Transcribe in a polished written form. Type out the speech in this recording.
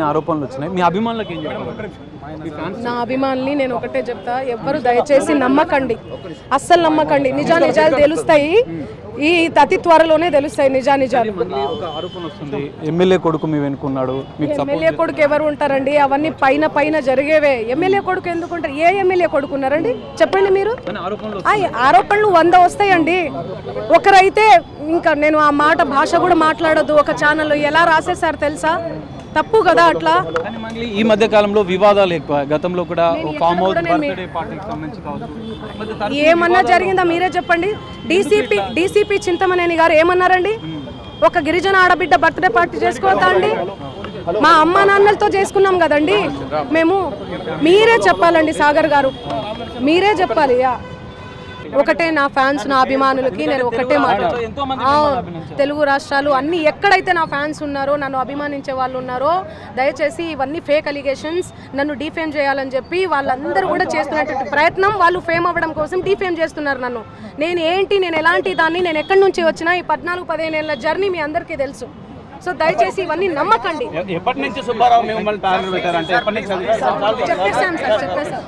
ఆరోపణలు వచ్చినాయి. మీ అభిమానులకు ఏం చెప్తారు? నా అభిమానుల్ని నేను ఒకటే చెప్తా, ఎవ్వరు దయచేసి నమ్మకండి, అస్సలు నమ్మకండి. నిజాలు తెలుస్తాయి, ఈ అతి త్వరలోనే తెలుస్తాయి నిజాలు. మళ్ళీ ఒక ఆరోపణ వస్తుంది, ఎమ్మెల్యే కొడుకు మీ వెనుకున్నాడు. ఎమ్మెల్యే కొడుకు ఎవరు ఉంటారండి? అవన్నీ పైన జరిగేవే. ఎమ్మెల్యే కొడుకు ఎందుకు ఉంటారు? ఏ ఎమ్మెల్యే కొడుకు ఉన్నారండి చెప్పండి మీరు? ఆరోపణలు 100 వస్తాయండి. ఒకరైతే ఇంకా నేను ఆ భాష కూడా మాట్లాడొద్దు. ఒక ఛానల్లో ఎలా రాసేసారు తెలుసా? తప్పు కదా అట్లా. ఈ మధ్య కాలంలో వివాదాలు ఎక్కువ. గతంలో కూడా ఫామ్ హౌస్ బర్త్డే పార్టీకి సంబంధించి కావచ్చు, ఏమన్నా జరిగిందా మీరే చెప్పండి. డీసీపీ చింతమనేని గారు ఏమన్నారండి? ఒక గిరిజన ఆడబిడ్డ బర్త్డే పార్టీ చేసుకోవద్దా అండి? మా అమ్మ నాన్నలతో చేసుకున్నాం కదండి మేము. మీరే చెప్పాలండి సాగర్ గారు, మీరే చెప్పాలి. ఒకటే నా ఫ్యాన్స్, నా అభిమానులకి నేను ఒకటే మాట, తెలుగు రాష్ట్రాలు అన్ని ఎక్కడైతే నా ఫ్యాన్స్ ఉన్నారో, నన్ను అభిమానించే వాళ్ళు ఉన్నారో, దయచేసి ఇవన్నీ ఫేక్ అలిగేషన్స్, నన్ను డిఫేమ్ చేయాలని చెప్పి వాళ్ళందరూ కూడా చేస్తున్నటువంటి ప్రయత్నం, వాళ్ళు ఫేమ్ అవ్వడం కోసం డిఫేమ్ చేస్తున్నారు నన్ను. నేను ఎలాంటి దాన్ని, నేను ఎక్కడి నుంచి వచ్చినా, ఈ 14-15 ఏళ్ళ జర్నీ మీ అందరికీ తెలుసు. సో దయచేసి ఇవన్నీ నమ్మకండి. ఎప్పటి నుంచి సుబ్బారావు మిమ్మల్ని టార్గెట్ పెట్టారంటే చెప్పేసాం సార్.